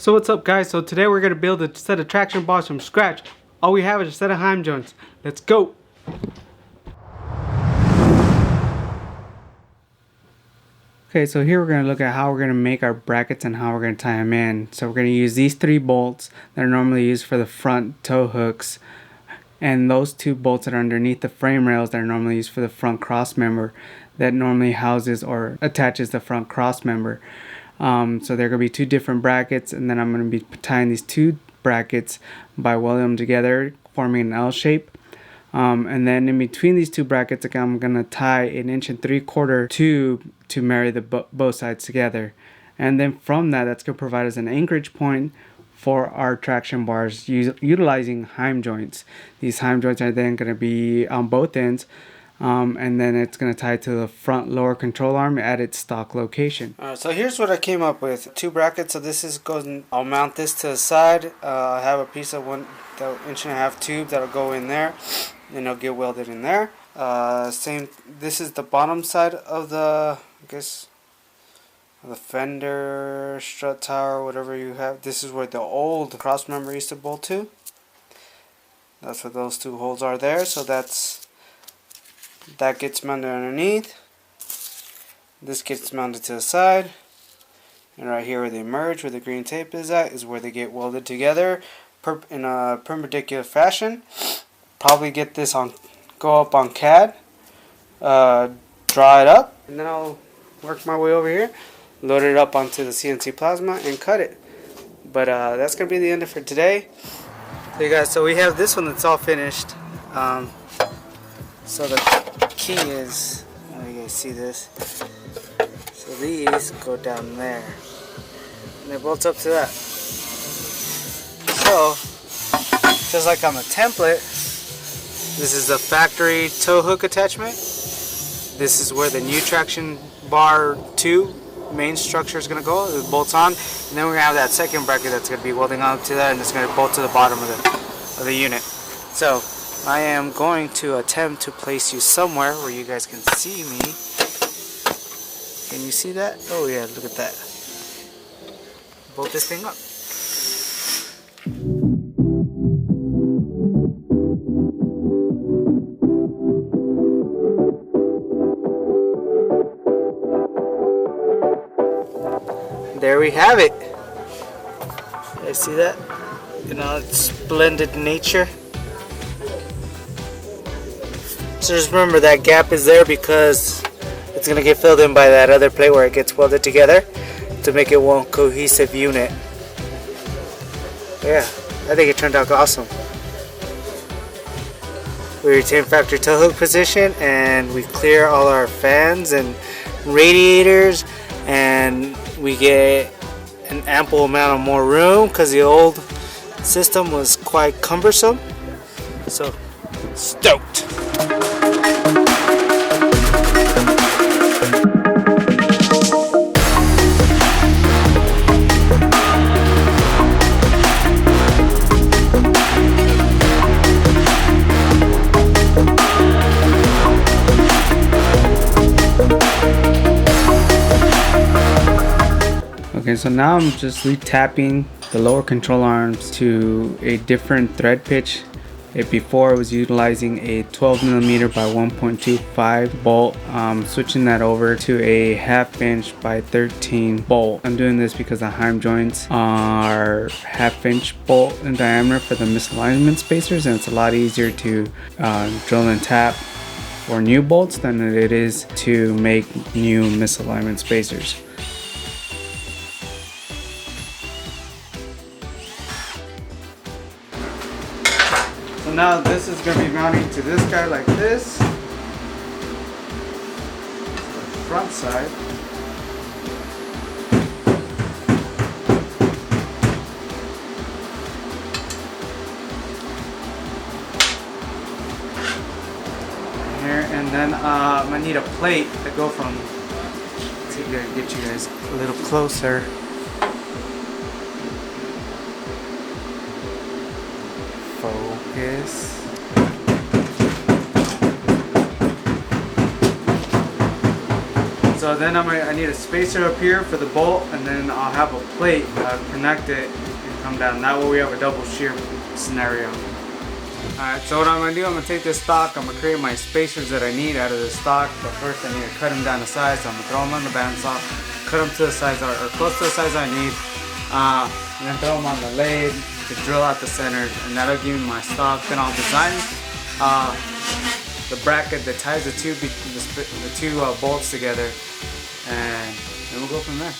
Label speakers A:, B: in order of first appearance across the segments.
A: So what's up, guys? So today we're going to build a set of traction bars from scratch. All we have is a set of heim joints. Let's go! Okay, so here we're going to look at how we're going to make our brackets and how we're going to tie them in. So we're going to use these 3 bolts that are normally used for the front tow hooks, and those 2 bolts that are underneath the frame rails that are normally used for the front cross member that normally houses or attaches the front cross member. So they're going to be 2 different brackets, and then I'm going to be tying these 2 brackets by welding them together, forming an L shape. And then in between these 2 brackets, again, I'm going to tie an 1 3/4 tube to marry the both sides together. And then from that, that's going to provide us an anchorage point for our traction bars utilizing heim joints. These heim joints are then going to be on both ends. And then it's going to tie to the front lower control arm at its stock location. So here's what I came up with. 2 brackets. So this is going. I'll mount this to the side. I have a piece of the 1.5 tube that'll go in there, and it'll get welded in there. Same. This is the bottom side of the, I guess, the fender, strut tower, whatever you have. This is where the old cross member used to bolt to. That's what those 2 holes are there. So that gets mounted underneath. This gets mounted to the side. And right here where they merge, where the green tape is at, is where they get welded together in a perpendicular fashion. Probably get this go up on CAD, draw it up, and then I'll work my way over here, load it up onto the CNC plasma, and cut it. But that's going to be the end of it for today. So you guys, so we have this one that's all finished. So the key is, you guys see this, so these go down there, and they bolt up to that. So, just like on the template, this is the factory tow hook attachment. This is where the new traction bar 2 main structure is going to go. It bolts on, and then we're going to have that second bracket that's going to be welding on to that, and it's going to bolt to the bottom of the unit. So I am going to attempt to place you somewhere where you guys can see me. Can you see that? Oh yeah, look at that. Bolt this thing up. There we have it. You guys see that? You know, its splendid nature. So just remember that gap is there because it's going to get filled in by that other plate where it gets welded together to make it one cohesive unit. Yeah, I think it turned out awesome. We retain factory tow hook position, and we clear all our fans and radiators, and we get an ample amount of more room because the old system was quite cumbersome. So stoked. Okay, so now I'm just retapping the lower control arms to a different thread pitch. Before I was utilizing a 12mm by 1.25 bolt, switching that over to a 1/2 inch by 13 bolt. I'm doing this because the heim joints are 1/2 inch bolt in diameter for the misalignment spacers, and it's a lot easier to drill and tap for new bolts than it is to make new misalignment spacers. So now this is going to be mounting to this guy like this. The front side. Here, and then I'm going to need a plate to go from. Let's see if I can get you guys a little closer. Focus. So then I need a spacer up here for the bolt, and then I'll have a plate connect it and come down. That way we have a double shear scenario. Alright, so what I'm going to do, I'm going to take this stock, I'm going to create my spacers that I need out of the stock, but first I need to cut them down to size, so I'm going to throw them on the bandsaw, cut them to the size or close to the size I need, and then throw them on the lathe to drill out the center, and that'll give me my stock. Then I'll design the bracket that ties the two bolts together, and then we'll go from there.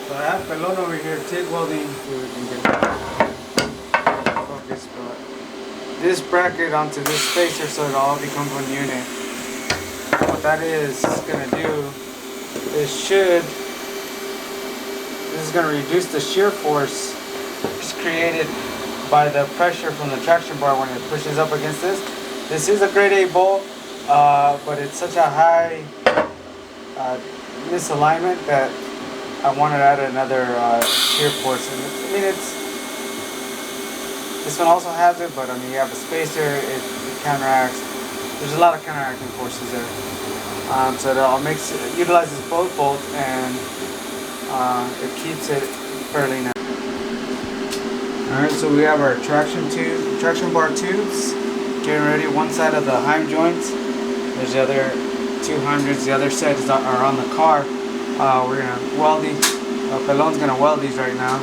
A: So I have Pelon over here, TIG welding, so we can get that focus, but this bracket onto this spacer so it all becomes one unit. What that is going to do is this is going to reduce the shear force created by the pressure from the traction bar when it pushes up against this. This is a grade A bolt, but it's such a high misalignment that I wanted to add another shear force. And I mean, this one also has it, but I mean, you have a spacer, it counteracts. There's a lot of counteracting forces there. So it all utilizes both bolts, and it keeps it fairly nice. Alright, so we have our traction bar tubes getting ready. One side of the heim joints. There's the other 200s. The other sets are on the car. We're gonna weld these. Pelon's gonna weld these right now.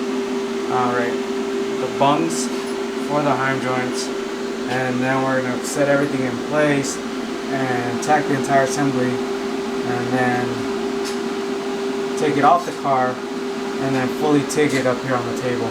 A: Alright, the bungs for the heim joints, and then we're gonna set everything in place and tack the entire assembly, and then take it off the car, and then fully TIG it up here on the table.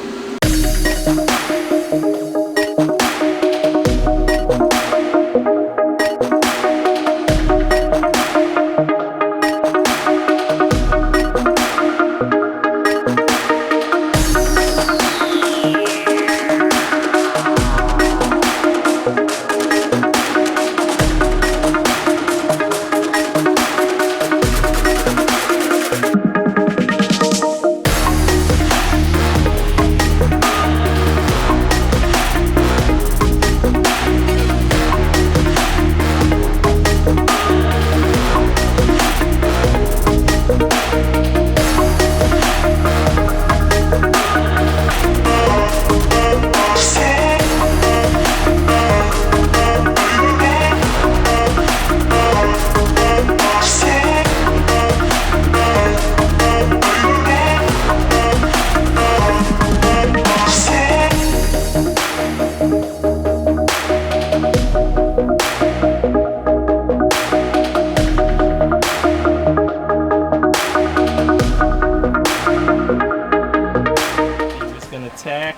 B: Tack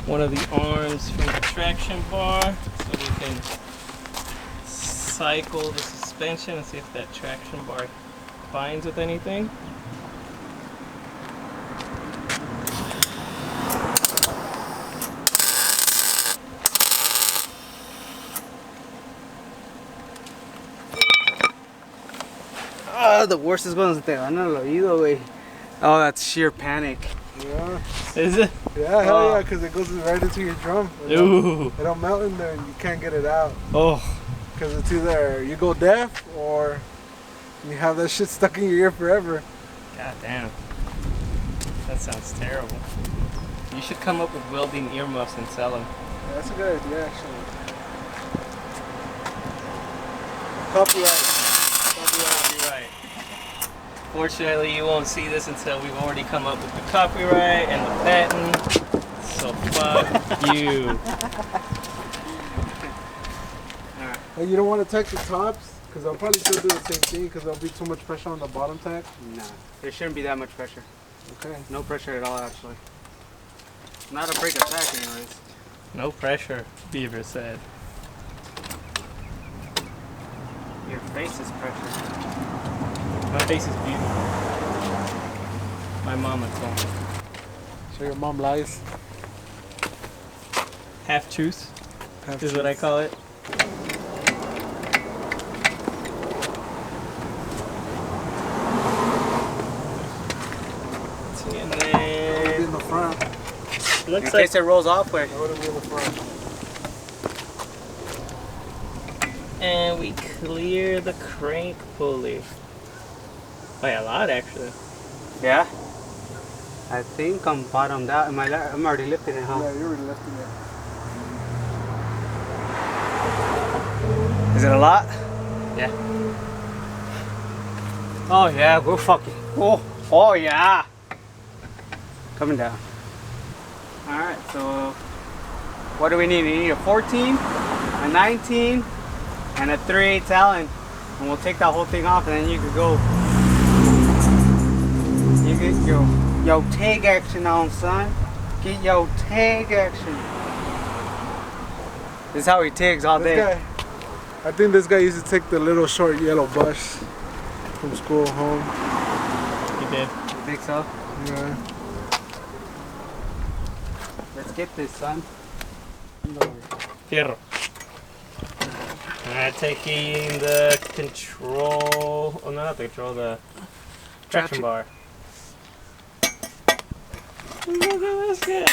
B: one of the arms from the traction bar so we can cycle the suspension and see if that traction bar binds with anything.
A: Ah, the worst es cuando se te van al oído, güey. Oh, that's sheer panic.
C: Yeah.
B: Is it?
C: Yeah, hell yeah, because it goes right into your drum.
B: Ooh.
C: It'll melt in there and you can't get it out.
B: Oh.
C: Because it's either you go deaf or you have that shit stuck in your ear forever.
B: God damn. That sounds terrible. You should come up with welding earmuffs and sell them.
C: Yeah, that's a good idea, actually. Copyright.
B: Copyright. Fortunately, you won't see this until we've already come up with the copyright and the patent. So fuck you.
C: Hey, you don't want to tack the tops? Because I'll probably still do the same thing because there'll be too much pressure on the bottom tack.
A: Nah, there shouldn't be that much pressure.
C: Okay.
A: No pressure at all, actually. Not a break attack, anyways.
B: No pressure, Beaver said.
A: Your face is pressure.
B: My face is beautiful. My mama told me.
C: So your mom lies?
B: Half truth
C: Half
B: is what I call it. And
C: That would be
B: then
C: in the front.
B: looks
A: In
B: like
A: case it rolls off, where
C: That would be in the front.
B: and we clear the crank pulley. By a lot, actually.
A: yeah. I think I'm bottomed out. I'm already lifting it, huh?
C: Yeah, you're already lifting it.
A: Is it a lot?
B: Yeah.
A: Oh yeah, we're fucking. Oh yeah. Coming down. All right, so what do we need? We need a 14, a 19, and a 3/8 Allen, and we'll take that whole thing off, and then you can go. You get your tag action on, son. Get your tag action. This is how he tags all day.
C: This guy, I think this guy used to take the little short yellow bus from school home.
B: He did.
A: You think so?
C: Yeah.
A: Let's get this, son.
B: Fierro. Taking the control. Oh, no, not the control, the traction bar. Look at this guy.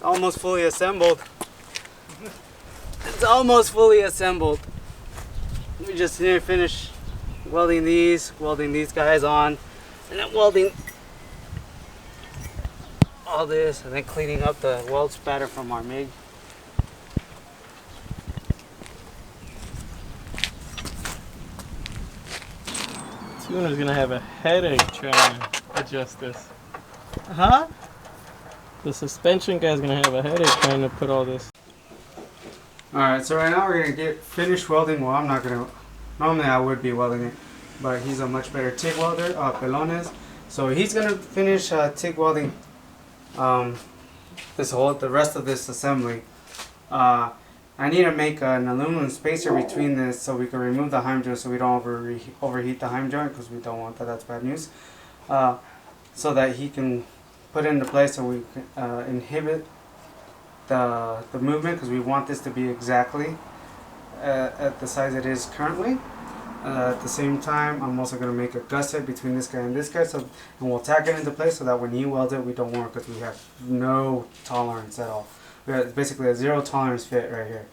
A: Almost fully assembled. It's almost fully assembled. We just need to finish welding these guys on, and then welding all this, and then cleaning up the weld spatter from our MIG.
B: Tuner's gonna have a headache trying to adjust this.
A: Huh?
B: The suspension guy's gonna have a headache trying to put all this.
A: Alright, so right now we're gonna get finished welding. Well, I'm not gonna, normally I would be welding it, but he's a much better TIG welder, Pelones. So he's gonna finish TIG welding the rest of this assembly. I need to make an aluminum spacer between this so we can remove the heim joint so we don't overheat the heim joint, because we don't want that, that's bad news. So that he can put it into place so we can inhibit the movement, because we want this to be exactly at the size it is currently. At the same time, I'm also going to make a gusset between this guy and this guy, and we'll tack it into place so that when he welds it, we don't work, because we have no tolerance at all. It's basically a zero tolerance fit right here.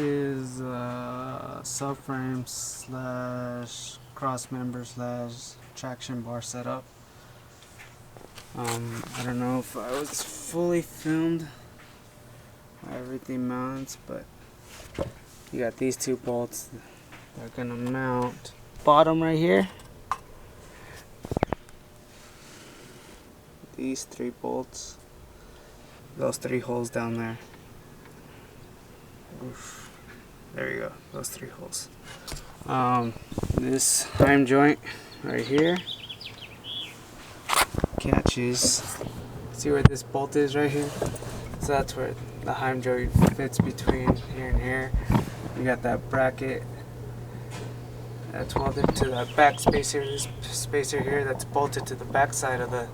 A: is subframe slash cross member slash traction bar setup. I don't know if I was fully filmed how everything mounts, but you got these two bolts that are gonna mount bottom right here. These 3 bolts, those 3 holes down there. Oof. There you go, those 3 holes. This heim joint right here catches, see where this bolt is right here? So that's where the heim joint fits between here and here. You got that bracket that's welded to that back spacer, this spacer here that's bolted to the back side of the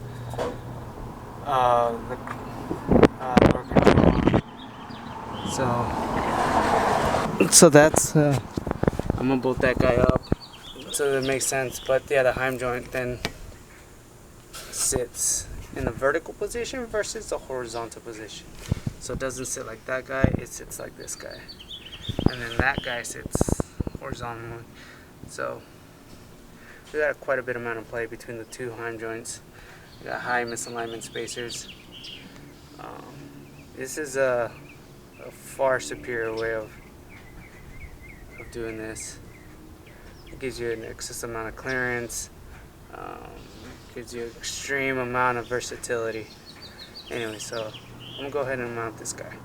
A: door control. So that's I'm gonna bolt that guy up so that makes sense. But yeah, the heim joint then sits in the vertical position versus the horizontal position. So it doesn't sit like that guy, it sits like this guy. And then that guy sits horizontally. So we got quite a bit amount of play between the 2 heim joints. We got high misalignment spacers. This is a far superior way of doing this. It gives you an excess amount of clearance, gives you an extreme amount of versatility. Anyway, so I'm gonna go ahead and mount this guy.